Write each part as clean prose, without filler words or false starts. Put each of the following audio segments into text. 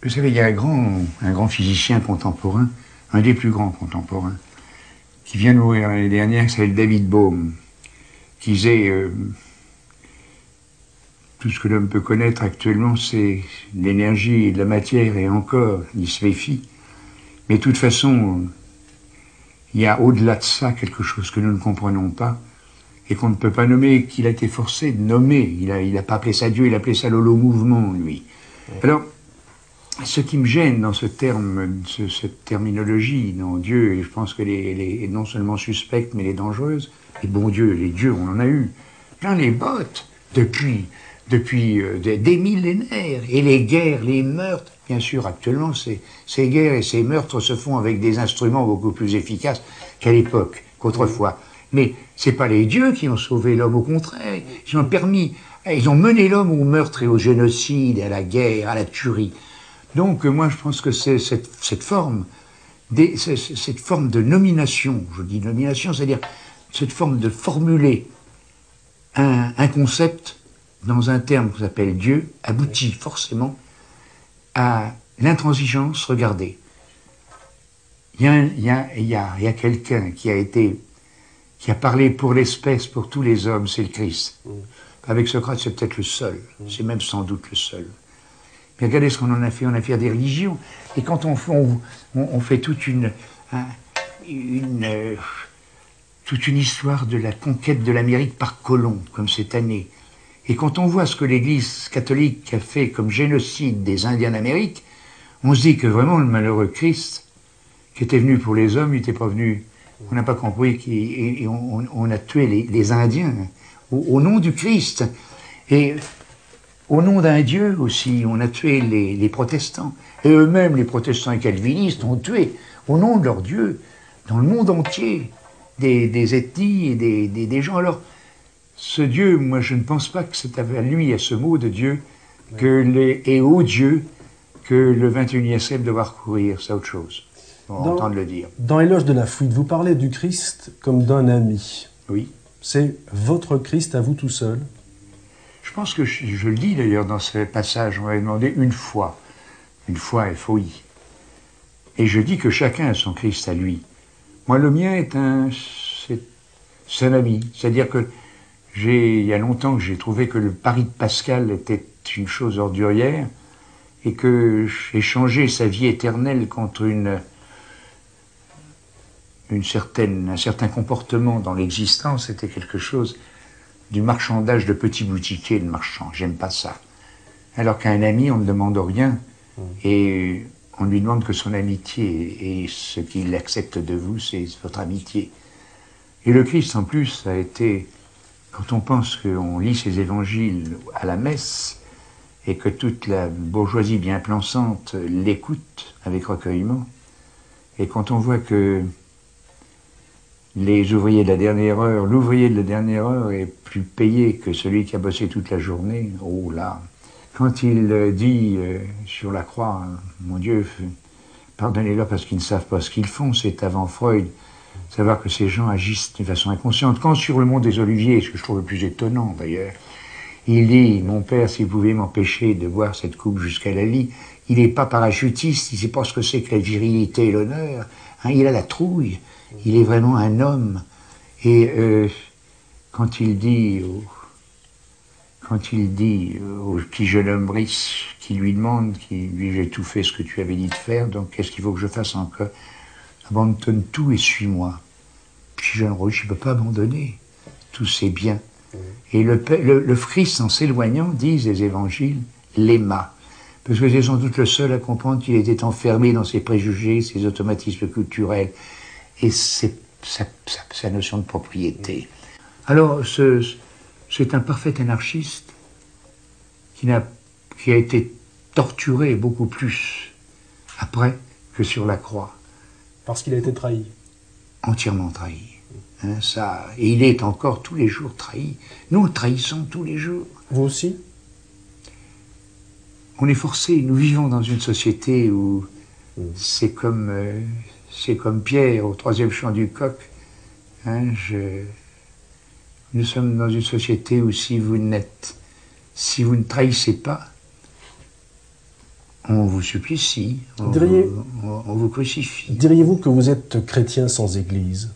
Vous savez, il y a un grand physicien contemporain, un des plus grands contemporains, qui vient de mourir l'année dernière, qui s'appelle David Bohm, qui disait tout ce que l'homme peut connaître actuellement, c'est l'énergie et de la matière, et encore, il se méfie. Mais de toute façon, il y a au-delà de ça quelque chose que nous ne comprenons pas, et qu'on ne peut pas nommer, qu'il a été forcé de nommer. Il n'a pas appelé ça Dieu, il a appelé ça l'holo-mouvement, lui. Alors, ce qui me gêne dans ce terme, cette terminologie, dans Dieu, et je pense qu'elle est non seulement suspecte, mais elle est dangereuse, et bon Dieu, les dieux, on en a eu plein les bottes depuis des millénaires, et les guerres, les meurtres, bien sûr, actuellement, ces guerres et ces meurtres se font avec des instruments beaucoup plus efficaces qu'à l'époque, qu'autrefois. Mais c'est pas les dieux qui ont sauvé l'homme, au contraire, ils ont mené l'homme au meurtre et au génocide, à la guerre, à la tuerie. Donc moi je pense que c'est cette forme de nomination, je dis nomination, c'est-à-dire cette forme de formuler un concept dans un terme qui s'appelle Dieu, aboutit forcément à l'intransigeance. Regardez, il y a quelqu'un qui a parlé pour l'espèce, pour tous les hommes, c'est le Christ. Avec Socrate, c'est peut-être le seul, c'est même sans doute le seul. Mais regardez ce qu'on en a fait, on a fait des religions. Et quand on fait toute une histoire de la conquête de l'Amérique par Colomb, comme cette année, et quand on voit ce que l'Église catholique a fait comme génocide des Indiens d'Amérique, on se dit que vraiment le malheureux Christ, qui était venu pour les hommes, il n'était pas venu, on n'a pas compris, et on a tué les Indiens au nom du Christ. Et au nom d'un Dieu aussi, on a tué les protestants. Et eux-mêmes, les protestants et calvinistes, ont tué, au nom de leur Dieu, dans le monde entier, des ethnies et des gens. Alors, ce Dieu, moi je ne pense pas que c'est à lui, à ce mot de Dieu, et au Dieu, que le 21e siècle doit recourir, c'est autre chose. On va entendre le dire. Dans Éloge de la fuite, vous parlez du Christ comme d'un ami. Oui. C'est votre Christ à vous tout seul. Je pense que je le dis d'ailleurs dans ce passage, on m'avait demandé une fois FOI. Et je dis que chacun a son Christ à lui. Moi, le mien c'est un ami. C'est-à-dire que il y a longtemps que j'ai trouvé que le pari de Pascal était une chose ordurière et que j'ai changé sa vie éternelle contre un certain comportement dans l'existence. C'était quelque chose du marchandage de petits boutiquiers de marchands. J'aime pas ça. Alors qu'à un ami, on ne demande rien et on lui demande que son amitié, et ce qu'il accepte de vous, c'est votre amitié. Et le Christ, en plus, a été, quand on pense qu'on lit ses évangiles à la messe et que toute la bourgeoisie bien pensante l'écoute avec recueillement, et quand on voit que les ouvriers de la dernière heure, l'ouvrier de la dernière heure est plus payé que celui qui a bossé toute la journée. Oh là! Quand il dit sur la croix, mon Dieu, pardonnez-leur parce qu'ils ne savent pas ce qu'ils font, c'est avant Freud, savoir que ces gens agissent de façon inconsciente. Quand sur le mont des Oliviers, ce que je trouve le plus étonnant d'ailleurs, il dit, mon père, si vous pouvez m'empêcher de boire cette coupe jusqu'à la lie, il n'est pas parachutiste, il ne sait pas ce que c'est que la virilité et l'honneur, hein, il a la trouille. Il est vraiment un homme. Et quand il dit au petit jeune homme Brice, qui lui demande, j'ai tout fait ce que tu avais dit de faire, donc qu'est-ce qu'il faut que je fasse encore? Abandonne tout et suis-moi. Petit jeune Roche, il ne peut pas abandonner tous ses biens. Et le Christ, en s'éloignant, disent les évangiles, l'aima. Parce que c'est sans doute le seul à comprendre qu'il était enfermé dans ses préjugés, ses automatismes culturels, et c'est sa notion de propriété. Alors, c'est un parfait anarchiste qui a été torturé beaucoup plus après que sur la croix. Parce qu'il a été trahi. Entièrement trahi. Hein, et il est encore tous les jours trahi. Nous trahissons tous les jours. Vous aussi? On est forcé, nous vivons dans une société où c'est comme Pierre au 3e chant du coq. Hein, nous sommes dans une société où si vous ne trahissez pas, On vous supplie, on vous crucifie. Diriez-vous que vous êtes chrétien sans Église?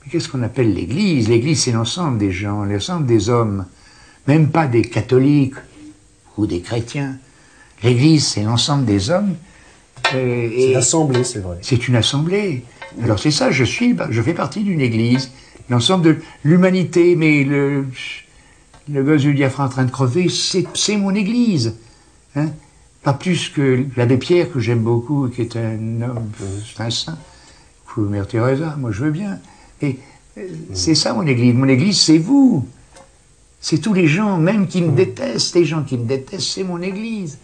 Mais qu'est-ce qu'on appelle l'Église? L'Église, c'est l'ensemble des gens, l'ensemble des hommes, même pas des catholiques ou des chrétiens. L'Église, c'est l'ensemble des hommes. C'est l'assemblée, c'est vrai. C'est une assemblée. Alors c'est ça, je fais partie d'une Église, l'ensemble de l'humanité, mais le gosse du diaphragme en train de crever, c'est mon Église. Hein? Pas plus que l'abbé Pierre, que j'aime beaucoup, qui est un homme, c'est un saint, ou Mère Teresa, moi je veux bien. Et c'est ça mon Église. Mon Église, c'est vous. C'est tous les gens, même qui me détestent, les gens qui me détestent, c'est mon Église.